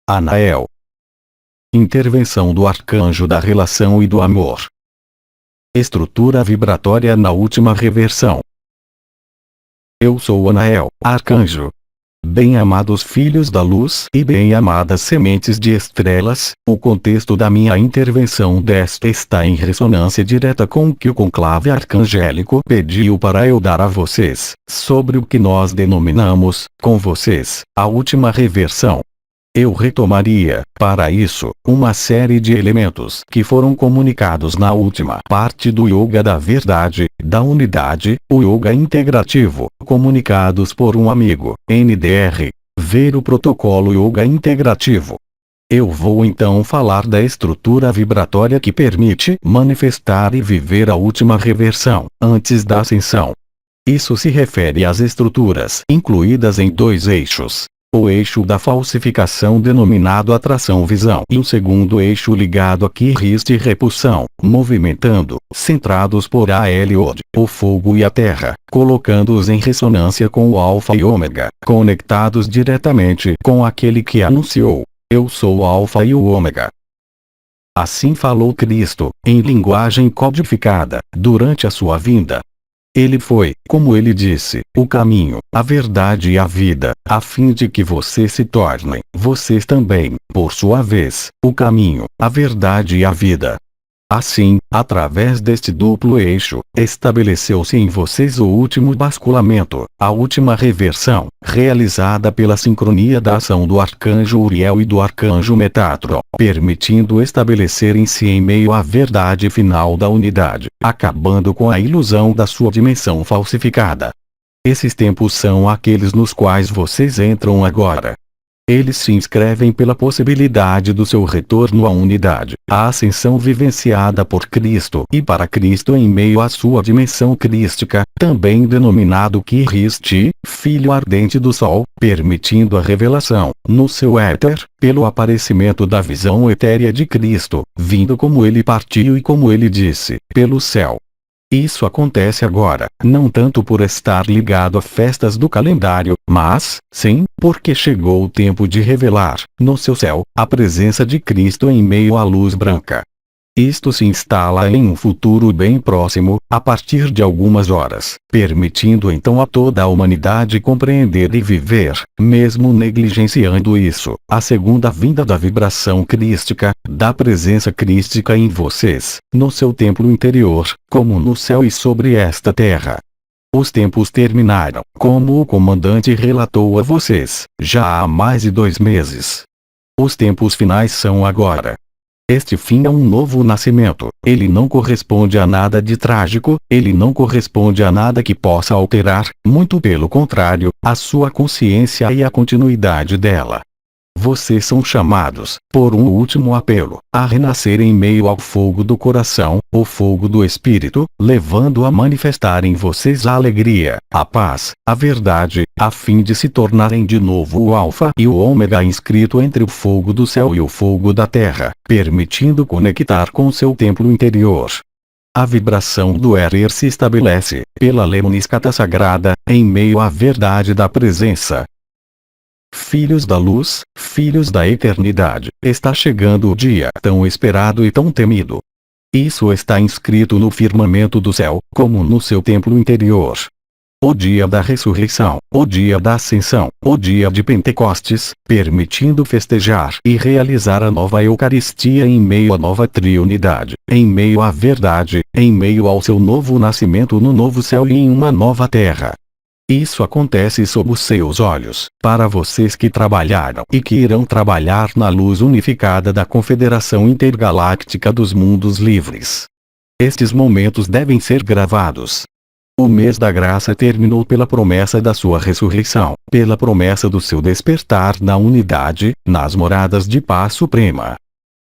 Anael. Intervenção do arcanjo da relação e do amor. Estrutura vibratória na última reversão. Eu sou Anael, arcanjo. Bem-amados filhos da luz e bem-amadas sementes de estrelas, o contexto da minha intervenção desta está em ressonância direta com o que o conclave arcangélico pediu para eu dar a vocês, sobre o que nós denominamos, com vocês, a última reversão. Eu retomaria, para isso, uma série de elementos que foram comunicados na última parte do Yoga da Verdade, da Unidade, o Yoga Integrativo, comunicados por um amigo, NDR. Ver o protocolo Yoga Integrativo. Eu vou então falar da estrutura vibratória que permite manifestar e viver a última reversão, antes da ascensão. Isso se refere às estruturas incluídas em dois eixos. O eixo da falsificação denominado atração-visão e o segundo eixo ligado a Kirist e repulsão, movimentando, centrados por Aeliod, o fogo e a terra, colocando-os em ressonância com o Alfa e Ômega, conectados diretamente com aquele que anunciou: eu sou o Alfa e o Ômega. Assim falou Cristo, em linguagem codificada, durante a sua vinda. Ele foi, como ele disse, o caminho, a verdade e a vida, a fim de que vocês se tornem, vocês também, por sua vez, o caminho, a verdade e a vida. Assim, através deste duplo eixo, estabeleceu-se em vocês o último basculamento, a última reversão, realizada pela sincronia da ação do arcanjo Uriel e do arcanjo Metatron, permitindo estabelecerem-se em meio à verdade final da unidade, acabando com a ilusão da sua dimensão falsificada. Esses tempos são aqueles nos quais vocês entram agora. Eles se inscrevem pela possibilidade do seu retorno à unidade, a ascensão vivenciada por Cristo e para Cristo em meio à sua dimensão crística, também denominado Kirist, Filho ardente do Sol, permitindo a revelação, no seu éter, pelo aparecimento da visão etérea de Cristo, vindo como ele partiu e como ele disse, pelo céu. Isso acontece agora, não tanto por estar ligado a festas do calendário, mas, sim, porque chegou o tempo de revelar, no seu céu, a presença de Cristo em meio à luz branca. Isto se instala em um futuro bem próximo, a partir de algumas horas, permitindo então a toda a humanidade compreender e viver, mesmo negligenciando isso, a segunda vinda da vibração crística, da presença crística em vocês, no seu templo interior, como no céu e sobre esta terra. Os tempos terminaram, como o comandante relatou a vocês, já há mais de 2 meses. Os tempos finais são agora. Este fim é um novo nascimento, ele não corresponde a nada de trágico, ele não corresponde a nada que possa alterar, muito pelo contrário, a sua consciência e a continuidade dela. Vocês são chamados, por um último apelo, a renascer em meio ao fogo do coração, o fogo do espírito, levando a manifestar em vocês a alegria, a paz, a verdade, a fim de se tornarem de novo o Alfa e o Ômega inscrito entre o fogo do céu e o fogo da terra, permitindo conectar com seu templo interior. A vibração do Éter se estabelece, pela lemniscata sagrada, em meio à verdade da presença. Filhos da luz, filhos da eternidade, está chegando o dia tão esperado e tão temido. Isso está inscrito no firmamento do céu, como no seu templo interior. O dia da ressurreição, o dia da ascensão, o dia de Pentecostes, permitindo festejar e realizar a nova Eucaristia em meio à nova triunidade, em meio à verdade, em meio ao seu novo nascimento no novo céu e em uma nova terra. Isso acontece sob os seus olhos, para vocês que trabalharam e que irão trabalhar na luz unificada da Confederação Intergaláctica dos Mundos Livres. Estes momentos devem ser gravados. O mês da graça terminou pela promessa da sua ressurreição, pela promessa do seu despertar na unidade, nas moradas de paz suprema.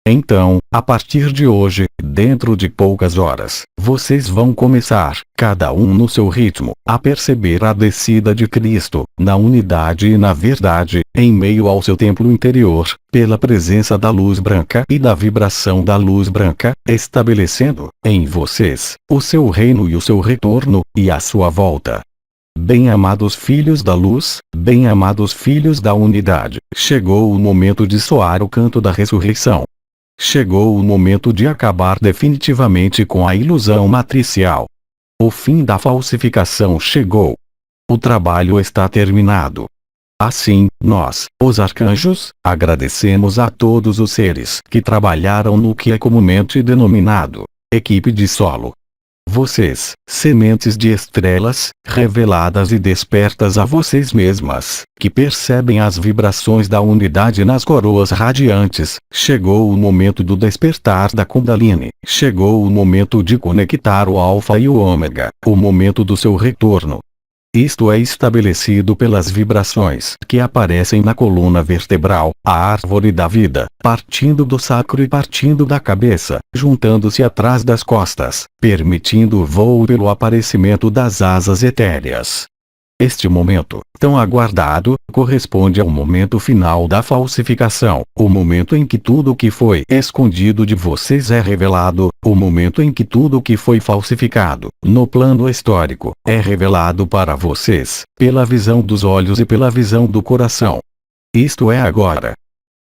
Então, a partir de hoje, dentro de poucas horas, vocês vão começar, cada um no seu ritmo, a perceber a descida de Cristo, na unidade e na verdade, em meio ao seu templo interior, pela presença da luz branca e da vibração da luz branca, estabelecendo, em vocês, o seu reino e o seu retorno, e a sua volta. bem-amados filhos da luz, bem-amados filhos da unidade, chegou o momento de soar o canto da ressurreição. Chegou o momento de acabar definitivamente com a ilusão matricial. O fim da falsificação chegou. O trabalho está terminado. Assim, nós, os arcanjos, agradecemos a todos os seres que trabalharam no que é comumente denominado equipe de solo. Vocês, sementes de estrelas, reveladas e despertas a vocês mesmas, que percebem as vibrações da unidade nas coroas radiantes, chegou o momento do despertar da Kundalini, chegou o momento de conectar o Alfa e o Ômega, o momento do seu retorno. Isto é estabelecido pelas vibrações que aparecem na coluna vertebral, a árvore da vida, partindo do sacro e partindo da cabeça, juntando-se atrás das costas, permitindo o voo pelo aparecimento das asas etéreas. Este momento, tão aguardado, corresponde ao momento final da falsificação, o momento em que tudo o que foi escondido de vocês é revelado, o momento em que tudo o que foi falsificado, no plano histórico, é revelado para vocês, pela visão dos olhos e pela visão do coração. Isto é agora.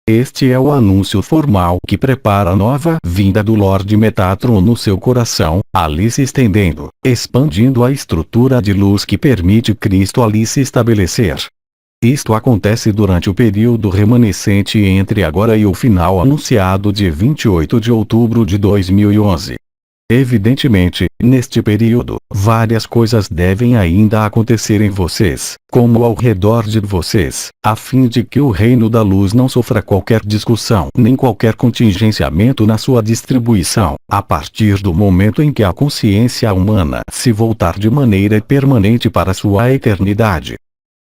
Este é o anúncio formal que prepara a nova vinda do Lorde Metatron no seu coração, ali se estendendo, expandindo a estrutura de luz que permite Cristo ali se estabelecer. Isto acontece durante o período remanescente entre agora e o final anunciado de 28 de outubro de 2011. Evidentemente, neste período, várias coisas devem ainda acontecer em vocês, como ao redor de vocês, a fim de que o reino da luz não sofra qualquer discussão nem qualquer contingenciamento na sua distribuição, a partir do momento em que a consciência humana se voltar de maneira permanente para sua eternidade.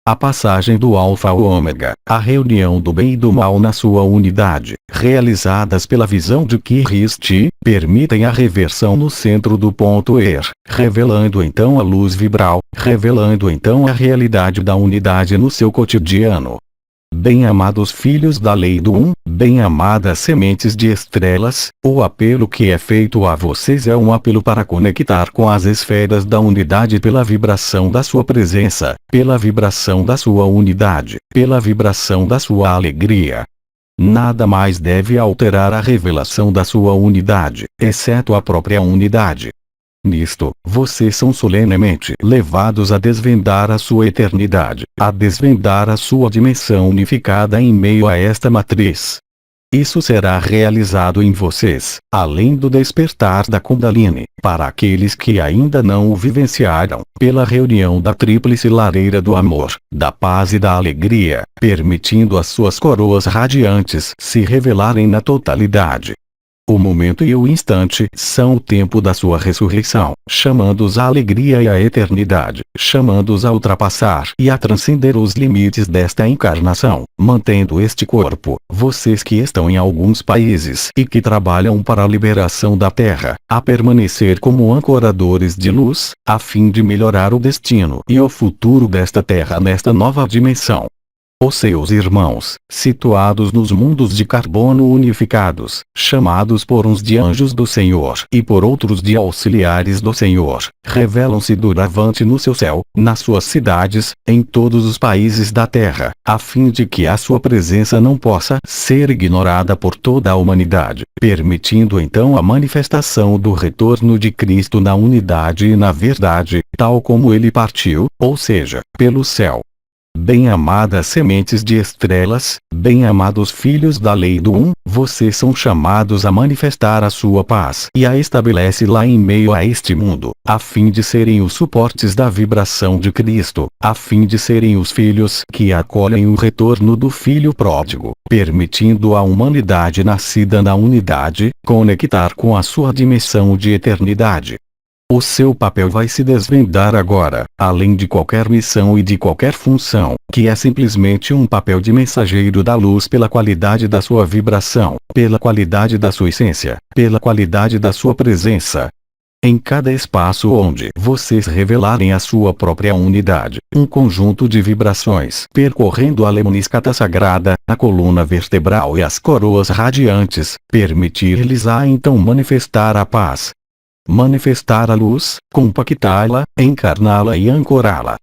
A passagem do Alfa ao Ômega, a reunião do bem e do mal na sua unidade, realizadas pela visão de Christ, permitem a reversão no centro do ponto ER, revelando então a luz vibral, revelando então a realidade da unidade no seu cotidiano. Bem-amados filhos da lei do bem-amadas sementes de estrelas, o apelo que é feito a vocês é um apelo para conectar com as esferas da unidade pela vibração da sua presença, pela vibração da sua unidade, pela vibração da sua alegria. Nada mais deve alterar a revelação da sua unidade, exceto a própria unidade. Nisto, vocês são solenemente levados a desvendar a sua eternidade, a desvendar a sua dimensão unificada em meio a esta matriz. Isso será realizado em vocês, além do despertar da Kundalini, para aqueles que ainda não o vivenciaram, pela reunião da tríplice lareira do amor, da paz e da alegria, permitindo as suas coroas radiantes se revelarem na totalidade. O momento e o instante são o tempo da sua ressurreição, chamando-os à alegria e à eternidade, chamando-os a ultrapassar e a transcender os limites desta encarnação, mantendo este corpo, vocês que estão em alguns países e que trabalham para a liberação da Terra, a permanecer como ancoradores de luz, a fim de melhorar o destino e o futuro desta Terra nesta nova dimensão. Os seus irmãos, situados nos mundos de carbono unificados, chamados por uns de anjos do Senhor e por outros de auxiliares do Senhor, revelam-se doravante no seu céu, nas suas cidades, em todos os países da Terra, a fim de que a sua presença não possa ser ignorada por toda a humanidade, permitindo então a manifestação do retorno de Cristo na unidade e na verdade, tal como ele partiu, ou seja, pelo céu. Bem-amadas sementes de estrelas, bem-amados filhos da lei do vocês são chamados a manifestar a sua paz e a estabelece lá em meio a este mundo, a fim de serem os suportes da vibração de Cristo, a fim de serem os filhos que acolhem o retorno do Filho pródigo, permitindo à humanidade nascida na unidade, conectar com a sua dimensão de eternidade. O seu papel vai se desvendar agora, além de qualquer missão e de qualquer função, que é simplesmente um papel de mensageiro da luz pela qualidade da sua vibração, pela qualidade da sua essência, pela qualidade da sua presença. Em cada espaço onde vocês revelarem a sua própria unidade, um conjunto de vibrações percorrendo a lemniscata sagrada, a coluna vertebral e as coroas radiantes, permitir-lhes a então manifestar a paz. Manifestar a luz, compactá-la, encarná-la e ancorá-la.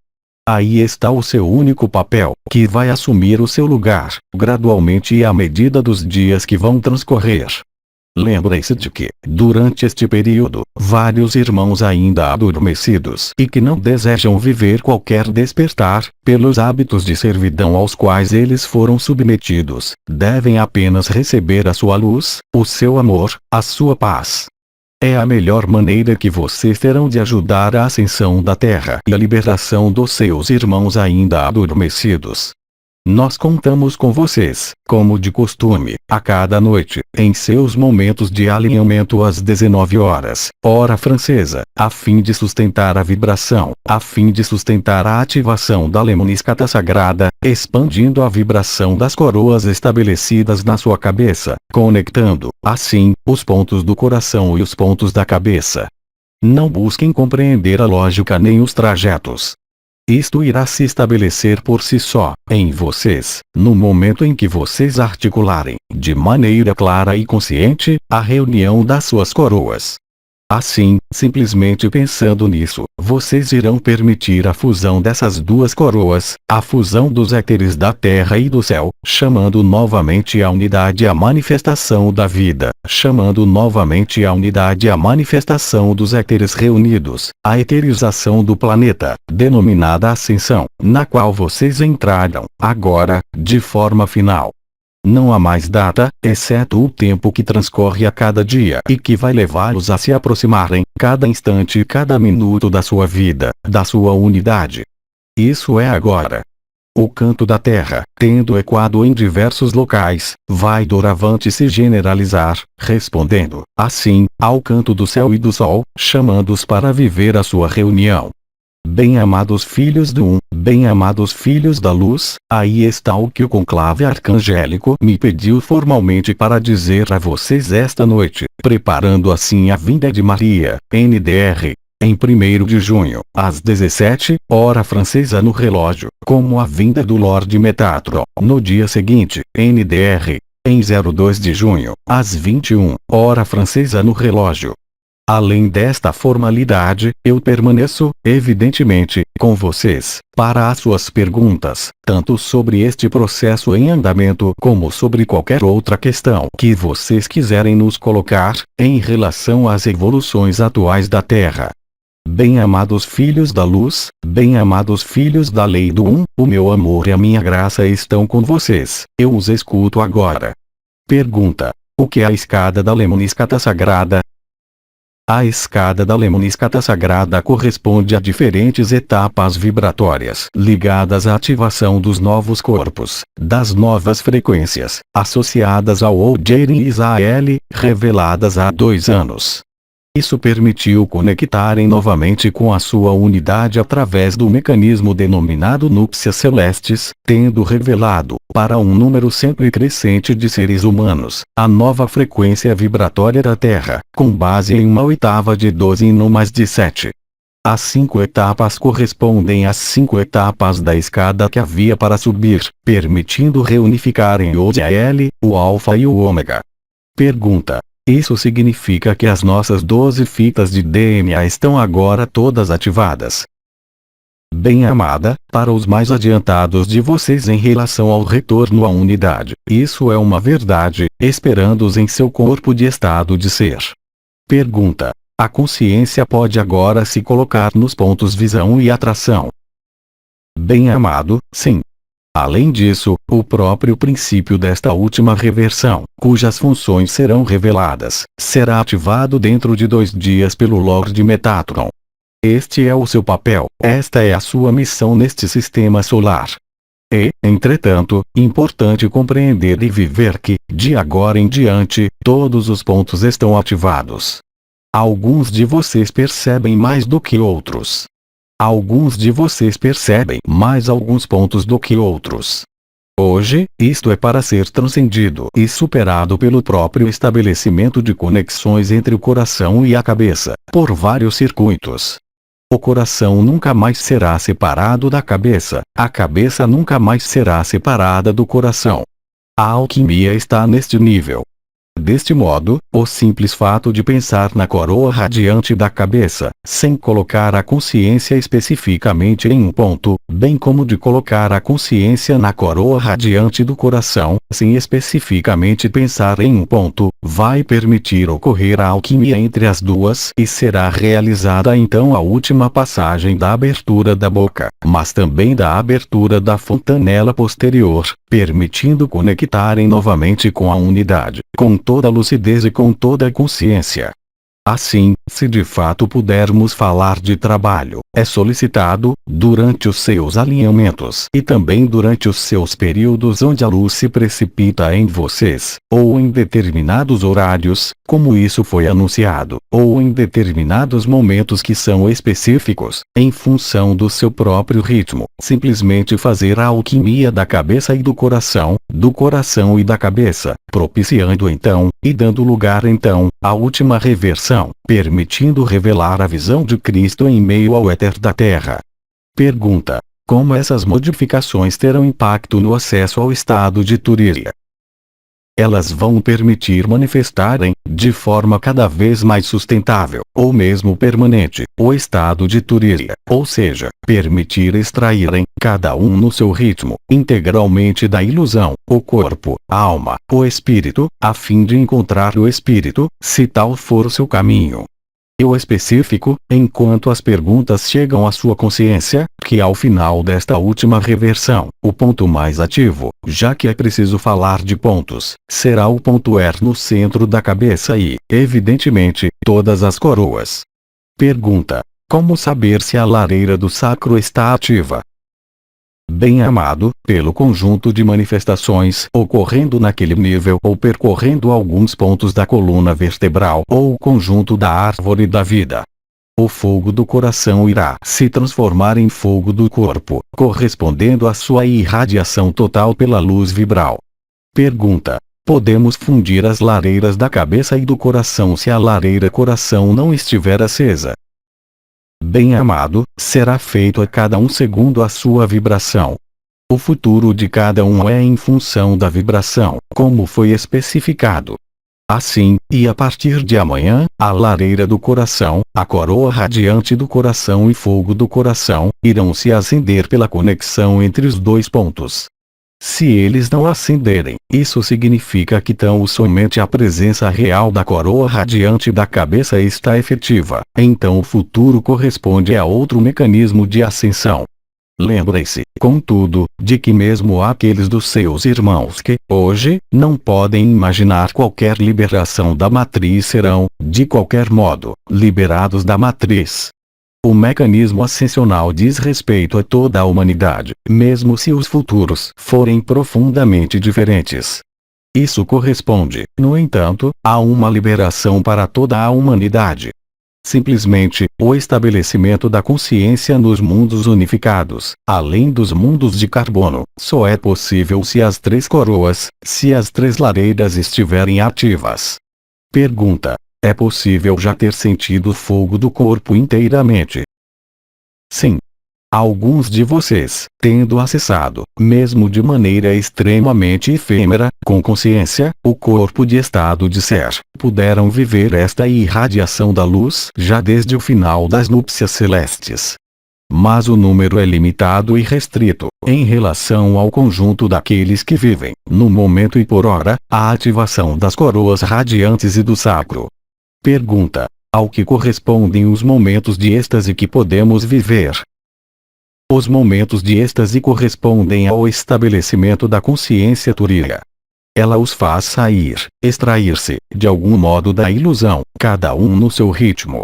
Aí está o seu único papel, que vai assumir o seu lugar, gradualmente e à medida dos dias que vão transcorrer. Lembre-se de que, durante este período, vários irmãos ainda adormecidos e que não desejam viver qualquer despertar, pelos hábitos de servidão aos quais eles foram submetidos, devem apenas receber a sua luz, o seu amor, a sua paz. É a melhor maneira que vocês terão de ajudar a ascensão da Terra e a liberação dos seus irmãos ainda adormecidos. Nós contamos com vocês, como de costume, a cada noite, em seus momentos de alinhamento às 19 horas, hora francesa, a fim de sustentar a vibração, a fim de sustentar a ativação da lemniscata sagrada, expandindo a vibração das coroas estabelecidas na sua cabeça, conectando, assim, os pontos do coração e os pontos da cabeça. Não busquem compreender a lógica nem os trajetos. Isto irá se estabelecer por si só, em vocês, no momento em que vocês articularem, de maneira clara e consciente, a reunião das suas coroas. Assim, simplesmente pensando nisso, vocês irão permitir a fusão dessas duas coroas, a fusão dos éteres da terra e do céu, chamando novamente a unidade a manifestação da vida, chamando novamente a unidade a manifestação dos éteres reunidos, a eterização do planeta, denominada ascensão, na qual vocês entraram, agora, de forma final. Não há mais data, exceto o tempo que transcorre a cada dia e que vai levá-los a se aproximarem, cada instante e cada minuto da sua vida, da sua unidade. Isso é agora. O canto da terra, tendo ecoado em diversos locais, vai doravante se generalizar, respondendo, assim, ao canto do céu e do sol, chamando-os para viver a sua reunião. Bem-amados filhos do bem-amados filhos da luz, aí está o que o conclave arcangélico me pediu formalmente para dizer a vocês esta noite, preparando assim a vinda de Maria, NDR, em 1º de junho, às 17, hora francesa no relógio, como a vinda do Lord Metatron, no dia seguinte, NDR, em 02 de junho, às 21, hora francesa no relógio. Além desta formalidade, eu permaneço, evidentemente, com vocês, para as suas perguntas, tanto sobre este processo em andamento como sobre qualquer outra questão que vocês quiserem nos colocar, em relação às evoluções atuais da Terra. Bem-amados filhos da luz, bem-amados filhos da lei do o meu amor e a minha graça estão com vocês, eu os escuto agora. Pergunta: o que é a escada da lemniscata sagrada? A escada da lemniscata sagrada corresponde a diferentes etapas vibratórias ligadas à ativação dos novos corpos, das novas frequências, associadas ao Ojeri Israel, reveladas há 2 anos. Isso permitiu conectarem novamente com a sua unidade através do mecanismo denominado núpcias celestes, tendo revelado, para um número sempre crescente de seres humanos, a nova frequência vibratória da Terra, com base em uma oitava de 12 e não mais de 7. As 5 etapas correspondem às 5 etapas da escada que havia para subir, permitindo reunificar em Odiel, o Alfa e o Ômega. Pergunta: isso significa que as nossas 12 fitas de DNA estão agora todas ativadas? Bem-amada, para os mais adiantados de vocês em relação ao retorno à unidade, isso é uma verdade, esperando-os em seu corpo de estado de ser. Pergunta: a consciência pode agora se colocar nos pontos visão e atração? Bem-amado, sim. Além disso, o próprio princípio desta última reversão, cujas funções serão reveladas, será ativado dentro de 2 dias pelo Lord Metatron. Este é o seu papel, esta é a sua missão neste sistema solar. É, entretanto, importante compreender e viver que, de agora em diante, todos os pontos estão ativados. Alguns de vocês percebem mais do que outros. Alguns de vocês percebem mais alguns pontos do que outros. Hoje, isto é para ser transcendido e superado pelo próprio estabelecimento de conexões entre o coração e a cabeça, por vários circuitos. O coração nunca mais será separado da cabeça, a cabeça nunca mais será separada do coração. A alquimia está neste nível. Deste modo, o simples fato de pensar na coroa radiante da cabeça, sem colocar a consciência especificamente em um ponto, bem como de colocar a consciência na coroa radiante do coração, sem especificamente pensar em um ponto, vai permitir ocorrer a alquimia entre as duas e será realizada então a última passagem da abertura da boca, mas também da abertura da fontanela posterior, permitindo conectarem novamente com a unidade, com toda a lucidez e com toda a consciência. Assim, se de fato pudermos falar de trabalho, é solicitado, durante os seus alinhamentos e também durante os seus períodos onde a luz se precipita em vocês, ou em determinados horários, como isso foi anunciado, ou em determinados momentos que são específicos, em função do seu próprio ritmo, simplesmente fazer a alquimia da cabeça e do coração e da cabeça, propiciando então, e dando lugar então, à última reversão, permitindo revelar a visão de Cristo em meio ao éter da Terra. Pergunta: como essas modificações terão impacto no acesso ao estado de Turiya? Elas vão permitir manifestarem, de forma cada vez mais sustentável, ou mesmo permanente, o estado de Turiya, ou seja, permitir extraírem, cada um no seu ritmo, integralmente da ilusão, o corpo, a alma, o espírito, a fim de encontrar o espírito, se tal for o seu caminho. Eu especifico, enquanto as perguntas chegam à sua consciência, que ao final desta última reversão, o ponto mais ativo, já que é preciso falar de pontos, será o ponto no centro da cabeça e, evidentemente, todas as coroas. Pergunta: como saber se a lareira do sacro está ativa? Bem-amado, pelo conjunto de manifestações ocorrendo naquele nível ou percorrendo alguns pontos da coluna vertebral ou o conjunto da árvore da vida. O fogo do coração irá se transformar em fogo do corpo, correspondendo à sua irradiação total pela luz vibral. Pergunta: podemos fundir as lareiras da cabeça e do coração se a lareira coração não estiver acesa? Bem-amado, será feito a cada um segundo a sua vibração. O futuro de cada um é em função da vibração, como foi especificado. Assim, e a partir de amanhã, a lareira do coração, a coroa radiante do coração e fogo do coração, irão se acender pela conexão entre os dois pontos. Se eles não acenderem, isso significa que tão somente a presença real da coroa radiante da cabeça está efetiva, então o futuro corresponde a outro mecanismo de ascensão. Lembrem-se, contudo, de que mesmo aqueles dos seus irmãos que, hoje, não podem imaginar qualquer liberação da matriz serão, de qualquer modo, liberados da matriz. O mecanismo ascensional diz respeito a toda a humanidade, mesmo se os futuros forem profundamente diferentes. Isso corresponde, no entanto, a uma liberação para toda a humanidade. Simplesmente, o estabelecimento da consciência nos mundos unificados, além dos mundos de carbono, só é possível se as três coroas, se as três lareiras estiverem ativas. Pergunta: é possível já ter sentido o fogo do corpo inteiramente? Sim. Alguns de vocês, tendo acessado, mesmo de maneira extremamente efêmera, com consciência, o corpo de estado de ser, puderam viver esta irradiação da luz já desde o final das núpcias celestes. Mas o número é limitado e restrito, em relação ao conjunto daqueles que vivem, no momento e por hora, a ativação das coroas radiantes e do sacro. Pergunta: ao que correspondem os momentos de êxtase que podemos viver? Os momentos de êxtase correspondem ao estabelecimento da consciência Turiya. Ela os faz sair, extrair-se, de algum modo da ilusão, cada um no seu ritmo.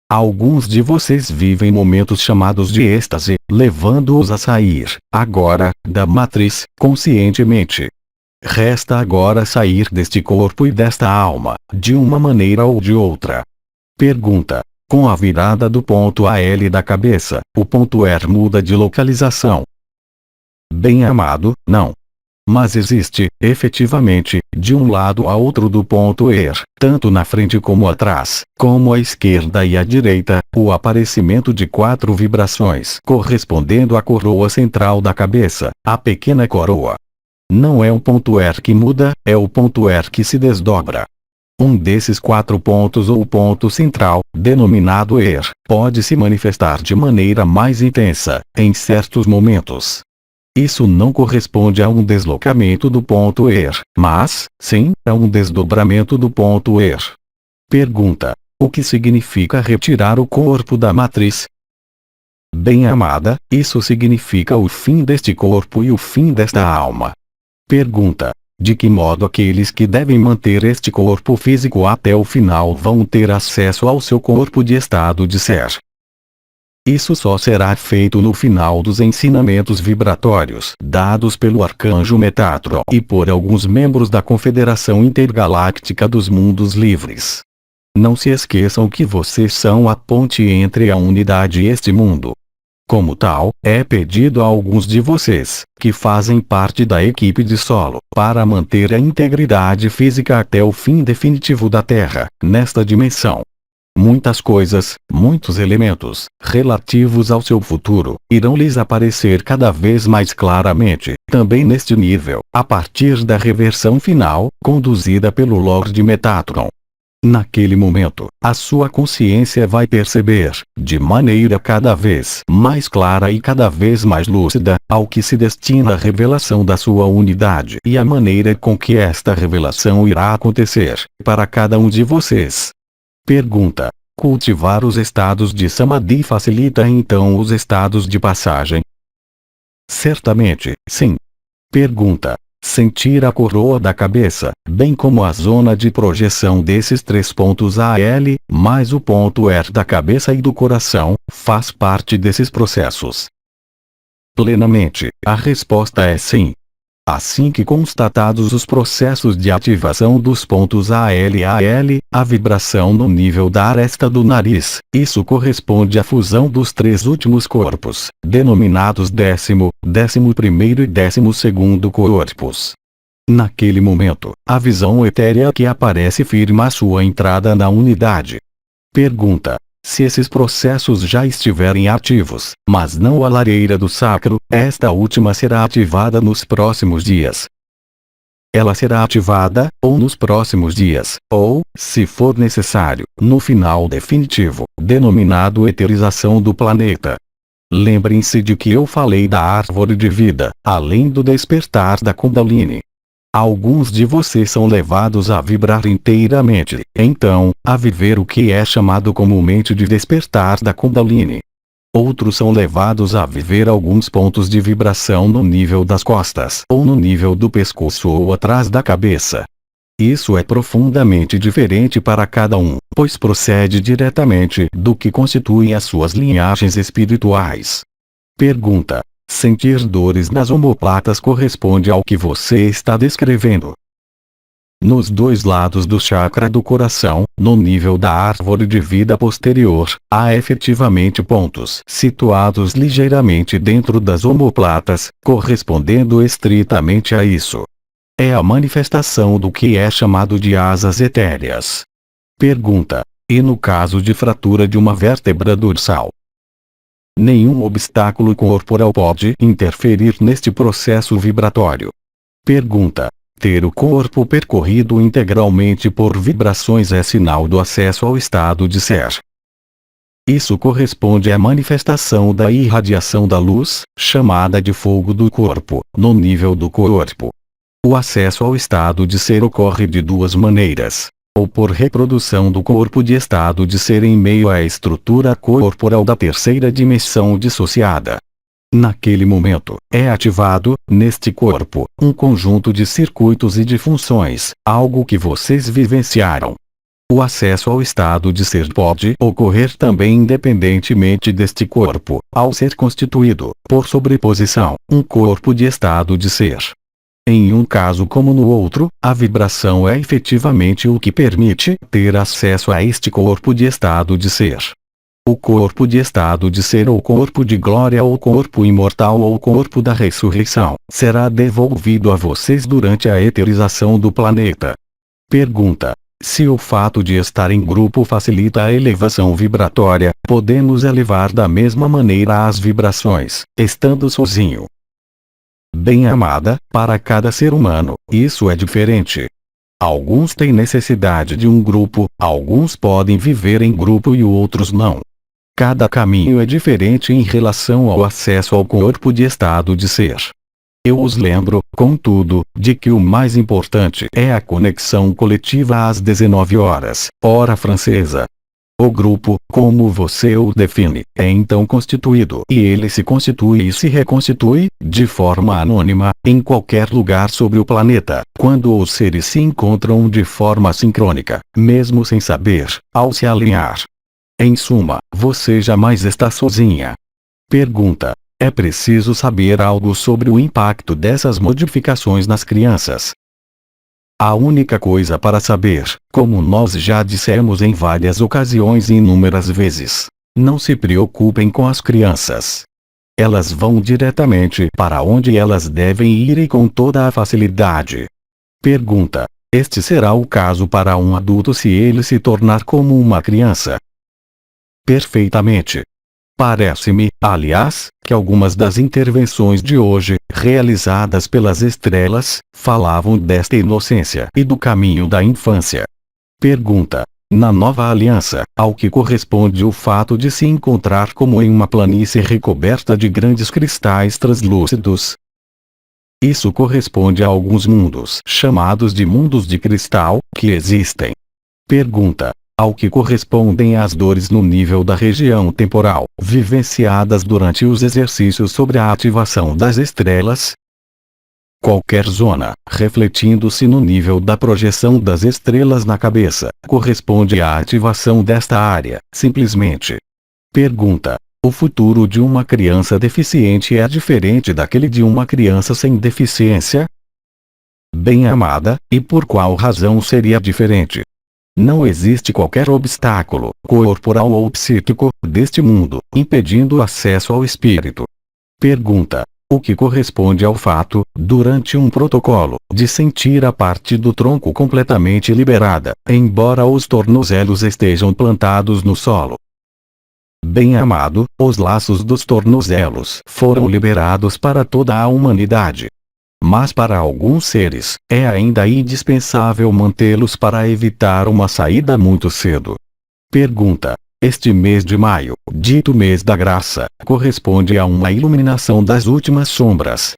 Alguns de vocês vivem momentos chamados de êxtase, levando-os a sair, agora, da matriz, conscientemente. Resta agora sair deste corpo e desta alma, de uma maneira ou de outra. Pergunta: com a virada do ponto AL da cabeça, o ponto muda de localização? Bem-amado, não. Mas existe, efetivamente, de um lado a outro do ponto tanto na frente como atrás, como à esquerda e à direita, o aparecimento de 4 vibrações correspondendo à coroa central da cabeça, a pequena coroa. Não é um ponto que muda, é o ponto que se desdobra. Um desses 4 pontos ou ponto central, denominado ER, pode se manifestar de maneira mais intensa, em certos momentos. Isso não corresponde a um deslocamento do ponto ER, mas, sim, a um desdobramento do ponto ER. Pergunta: o que significa retirar o corpo da matriz? Bem-amada, isso significa o fim deste corpo e o fim desta alma. Pergunta: de que modo aqueles que devem manter este corpo físico até o final vão ter acesso ao seu corpo de estado de ser? Isso só será feito no final dos ensinamentos vibratórios dados pelo Arcanjo Metatron e por alguns membros da Confederação Intergaláctica dos Mundos Livres. Não se esqueçam que vocês são a ponte entre a unidade e este mundo. Como tal, é pedido a alguns de vocês, que fazem parte da equipe de solo, para manter a integridade física até o fim definitivo da Terra, nesta dimensão. Muitas coisas, muitos elementos, relativos ao seu futuro, irão lhes aparecer cada vez mais claramente, também neste nível, a partir da reversão final, conduzida pelo Lorde Metatron. Naquele momento, a sua consciência vai perceber, de maneira cada vez mais clara e cada vez mais lúcida, ao que se destina a revelação da sua unidade e a maneira com que esta revelação irá acontecer, para cada um de vocês. Pergunta: cultivar os estados de Samadhi facilita então os estados de passagem? Certamente, sim. Pergunta: sentir a coroa da cabeça, bem como a zona de projeção desses 3 pontos AL, mais o ponto ER da cabeça e do coração, faz parte desses processos? Plenamente, a resposta é sim. Assim que constatados os processos de ativação dos pontos AL e AL, a vibração no nível da aresta do nariz, isso corresponde à fusão dos 3 últimos corpos, denominados 10º, 11º e 12º corpos. Naquele momento, a visão etérea que aparece firma a sua entrada na unidade. Pergunta: se esses processos já estiverem ativos, mas não a lareira do sacro, esta última será ativada nos próximos dias. Ela será ativada, ou nos próximos dias, ou, se for necessário, no final definitivo, denominado eterização do planeta. Lembrem-se de que eu falei da árvore de vida, além do despertar da Kundalini. Alguns de vocês são levados a vibrar inteiramente, então, a viver o que é chamado comumente de despertar da Kundalini. Outros são levados a viver alguns pontos de vibração no nível das costas, ou no nível do pescoço ou atrás da cabeça. Isso é profundamente diferente para cada um, pois procede diretamente do que constituem as suas linhagens espirituais. Pergunta: sentir dores nas omoplatas corresponde ao que você está descrevendo? Nos 2 lados do chakra do coração, no nível da árvore de vida posterior, há efetivamente pontos situados ligeiramente dentro das omoplatas, correspondendo estritamente a isso. É a manifestação do que é chamado de asas etéreas. Pergunta: e no caso de fratura de uma vértebra dorsal? Nenhum obstáculo corporal pode interferir neste processo vibratório. Pergunta: ter o corpo percorrido integralmente por vibrações é sinal do acesso ao estado de ser. Isso corresponde à manifestação da irradiação da luz, chamada de fogo do corpo, no nível do corpo. O acesso ao estado de ser ocorre de 2 maneiras. Ou por reprodução do corpo de estado de ser em meio à estrutura corporal da 3ª dimensão dissociada. Naquele momento, é ativado, neste corpo, um conjunto de circuitos e de funções, algo que vocês vivenciaram. O acesso ao estado de ser pode ocorrer também independentemente deste corpo, ao ser constituído, por sobreposição, um corpo de estado de ser. Em um caso como no outro, a vibração é efetivamente o que permite ter acesso a este corpo de estado de ser. O corpo de estado de ser ou corpo de glória ou corpo imortal ou corpo da ressurreição, será devolvido a vocês durante a eterização do planeta. Pergunta: se o fato de estar em grupo facilita a elevação vibratória, podemos elevar da mesma maneira as vibrações, estando sozinho? Bem-amada, para cada ser humano, isso é diferente. Alguns têm necessidade de um grupo, alguns podem viver em grupo e outros não. Cada caminho é diferente em relação ao acesso ao corpo de estado de ser. Eu os lembro, contudo, de que o mais importante é a conexão coletiva às 19 horas, hora francesa. O grupo, como você o define, é então constituído e ele se constitui e se reconstitui, de forma anônima, em qualquer lugar sobre o planeta, quando os seres se encontram de forma sincrônica, mesmo sem saber, ao se alinhar. Em suma, você jamais está sozinha. Pergunta: é preciso saber algo sobre o impacto dessas modificações nas crianças? A única coisa para saber, como nós já dissemos em várias ocasiões e inúmeras vezes, não se preocupem com as crianças. Elas vão diretamente para onde elas devem ir e com toda a facilidade. Pergunta: este será o caso para um adulto se ele se tornar como uma criança? Perfeitamente. Parece-me, aliás, que algumas das intervenções de hoje, realizadas pelas estrelas, falavam desta inocência e do caminho da infância. Pergunta: na nova aliança, ao que corresponde o fato de se encontrar como em uma planície recoberta de grandes cristais translúcidos? Isso corresponde a alguns mundos chamados de mundos de cristal, que existem. Pergunta: ao que correspondem as dores no nível da região temporal, vivenciadas durante os exercícios sobre a ativação das estrelas? Qualquer zona, refletindo-se no nível da projeção das estrelas na cabeça, corresponde à ativação desta área, simplesmente. Pergunta: o futuro de uma criança deficiente é diferente daquele de uma criança sem deficiência? Bem-amada, e por qual razão seria diferente? Não existe qualquer obstáculo, corporal ou psíquico, deste mundo, impedindo o acesso ao espírito. Pergunta: o que corresponde ao fato, durante um protocolo, de sentir a parte do tronco completamente liberada, embora os tornozelos estejam plantados no solo? Bem-amado, os laços dos tornozelos foram liberados para toda a humanidade. Mas para alguns seres, é ainda indispensável mantê-los para evitar uma saída muito cedo. Pergunta: este mês de maio, dito mês da graça, corresponde a uma iluminação das últimas sombras?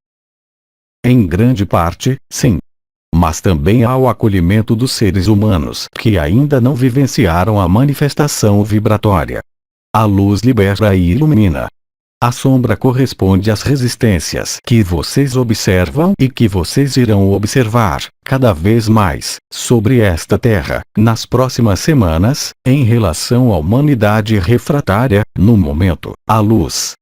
Em grande parte, sim. Mas também ao acolhimento dos seres humanos que ainda não vivenciaram a manifestação vibratória. A luz libera e ilumina. A sombra corresponde às resistências que vocês observam e que vocês irão observar, cada vez mais, sobre esta terra, nas próximas semanas, em relação à humanidade refratária, no momento, a luz.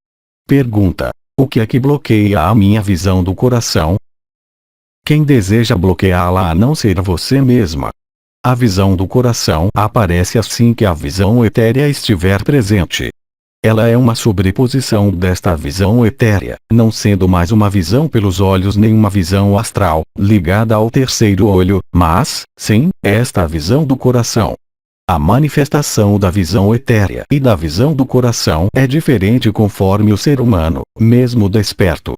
Pergunta: o que é que bloqueia a minha visão do coração? Quem deseja bloqueá-la a não ser você mesma? A visão do coração aparece assim que a visão etérea estiver presente. Ela é uma sobreposição desta visão etérea, não sendo mais uma visão pelos olhos nem uma visão astral, ligada ao terceiro olho, mas, sim, esta visão do coração. A manifestação da visão etérea e da visão do coração é diferente conforme o ser humano, mesmo desperto.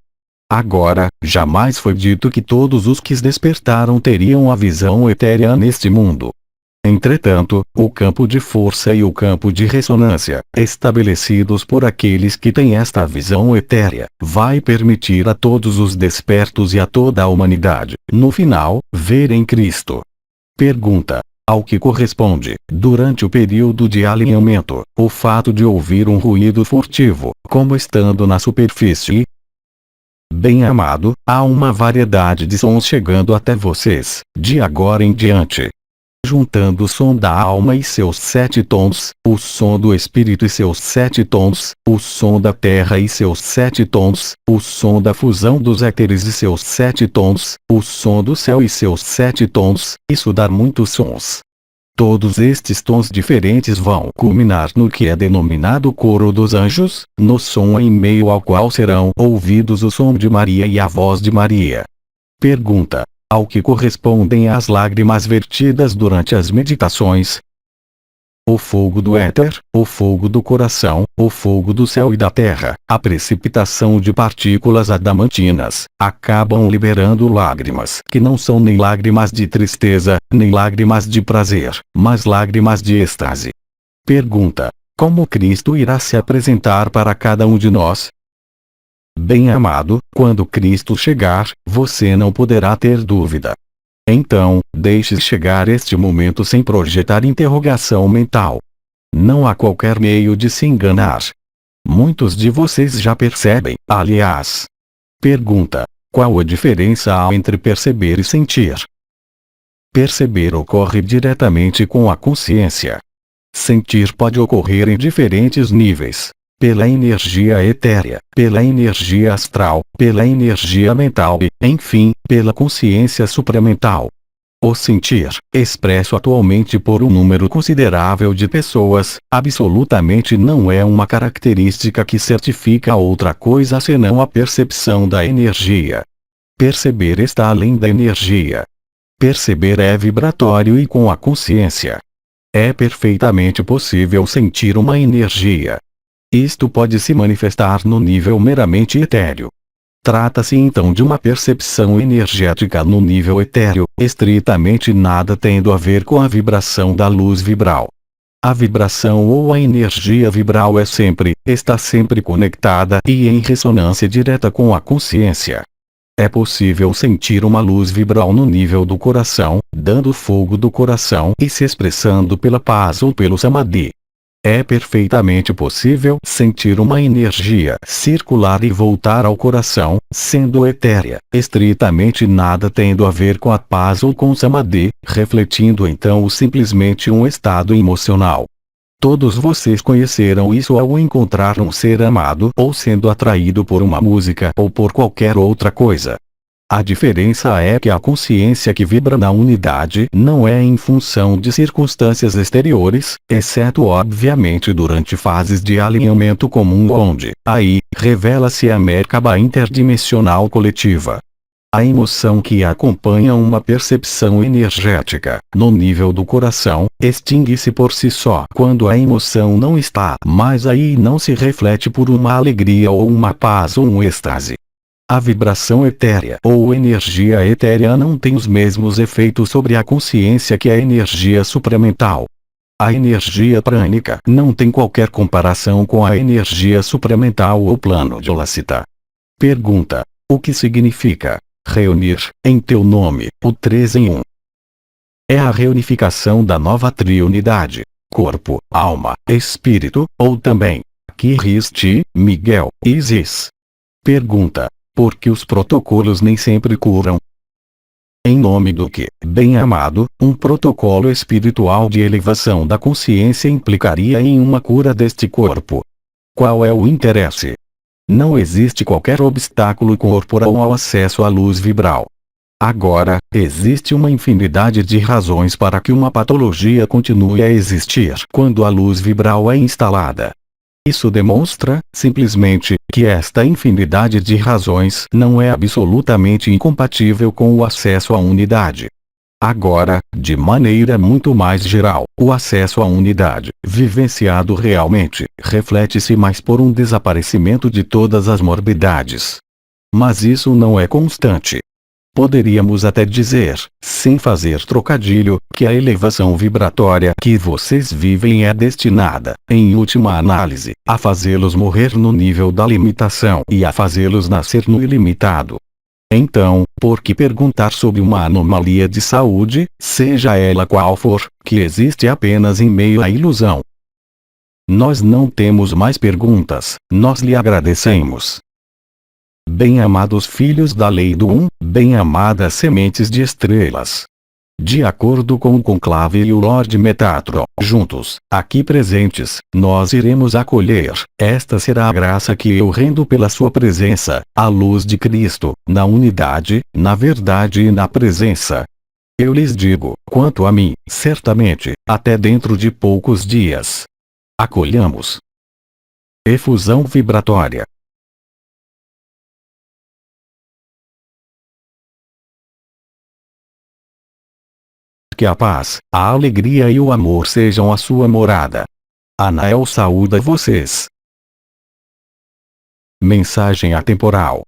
Agora, jamais foi dito que todos os que despertaram teriam a visão etérea neste mundo. Entretanto, o campo de força e o campo de ressonância, estabelecidos por aqueles que têm esta visão etérea, vai permitir a todos os despertos e a toda a humanidade, no final, verem Cristo. Pergunta: ao que corresponde, durante o período de alinhamento, o fato de ouvir um ruído furtivo, como estando na superfície? Bem-amado, há uma variedade de sons chegando até vocês, de agora em diante. Juntando o som da alma e seus 7 tons, o som do espírito e seus 7 tons, o som da terra e seus 7 tons, o som da fusão dos éteres e seus 7 tons, o som do céu e seus 7 tons, isso dá muitos sons. Todos estes tons diferentes vão culminar no que é denominado coro dos anjos, no som em meio ao qual serão ouvidos o som de Maria e a voz de Maria. Pergunta: ao que correspondem as lágrimas vertidas durante as meditações? o fogo do éter, o fogo do coração, o fogo do céu e da terra, a precipitação de partículas adamantinas, acabam liberando lágrimas que não são nem lágrimas de tristeza, nem lágrimas de prazer, mas lágrimas de êxtase. Pergunta: como Cristo irá se apresentar para cada um de nós? Bem-amado, quando Cristo chegar, você não poderá ter dúvida. Então, deixe chegar este momento sem projetar interrogação mental. Não há qualquer meio de se enganar. Muitos de vocês já percebem, aliás. Pergunta: qual a diferença há entre perceber e sentir? Perceber ocorre diretamente com a consciência. Sentir pode ocorrer em diferentes níveis. Pela energia etérea, pela energia astral, pela energia mental e, enfim, pela consciência supramental. O sentir, expresso atualmente por um número considerável de pessoas, absolutamente não é uma característica que certifica outra coisa senão a percepção da energia. Perceber está além da energia. Perceber é vibratório e com a consciência. É perfeitamente possível sentir uma energia. Isto pode se manifestar no nível meramente etéreo. Trata-se então de uma percepção energética no nível etéreo, estritamente nada tendo a ver com a vibração da luz vibral. A vibração ou a energia vibral está sempre conectada e em ressonância direta com a consciência. É possível sentir uma luz vibral no nível do coração, dando fogo do coração e se expressando pela paz ou pelo samadhi. É perfeitamente possível sentir uma energia circular e voltar ao coração, sendo etérea, estritamente nada tendo a ver com a paz ou com o samadhi, refletindo então simplesmente um estado emocional. Todos vocês conheceram isso ao encontrar um ser amado ou sendo atraído por uma música ou por qualquer outra coisa. A diferença é que a consciência que vibra na unidade não é em função de circunstâncias exteriores, exceto obviamente durante fases de alinhamento comum onde, aí, revela-se a Merkaba interdimensional coletiva. A emoção que acompanha uma percepção energética, no nível do coração, extingue-se por si só quando a emoção não está mais aí e não se reflete por uma alegria ou uma paz ou um êxtase. A vibração etérea ou energia etérea não tem os mesmos efeitos sobre a consciência que a energia supramental. A energia prânica não tem qualquer comparação com a energia supramental ou plano de Lacita. Pergunta: o que significa reunir, em teu nome, o 3 em 1? É a reunificação da nova triunidade: corpo, alma, espírito, ou também Cristi, Miguel, Isis. Pergunta: por que os protocolos nem sempre curam? Em nome do que, bem-amado, um protocolo espiritual de elevação da consciência implicaria em uma cura deste corpo? Qual é o interesse? Não existe qualquer obstáculo corporal ao acesso à luz vibral. Agora, existe uma infinidade de razões para que uma patologia continue a existir quando a luz vibral é instalada. Isso demonstra, simplesmente, que esta infinidade de razões não é absolutamente incompatível com o acesso à unidade. Agora, de maneira muito mais geral, o acesso à unidade, vivenciado realmente, reflete-se mais por um desaparecimento de todas as morbidades. Mas isso não é constante. Poderíamos até dizer, sem fazer trocadilho, que a elevação vibratória que vocês vivem é destinada, em última análise, a fazê-los morrer no nível da limitação e a fazê-los nascer no ilimitado. Então, por que perguntar sobre uma anomalia de saúde, seja ela qual for, que existe apenas em meio à ilusão? Nós não temos mais perguntas, nós lhe agradecemos. Bem-amados filhos da lei do bem-amadas sementes de estrelas. De acordo com o conclave e o Lord Metatron, juntos, aqui presentes, nós iremos acolher, esta será a graça que eu rendo pela sua presença, a luz de Cristo, na unidade, na verdade e na presença. Eu lhes digo, quanto a mim, certamente, até dentro de poucos dias. Acolhamos. Efusão vibratória. que a paz, a alegria e o amor sejam a sua morada. Anael saúda vocês. Mensagem atemporal.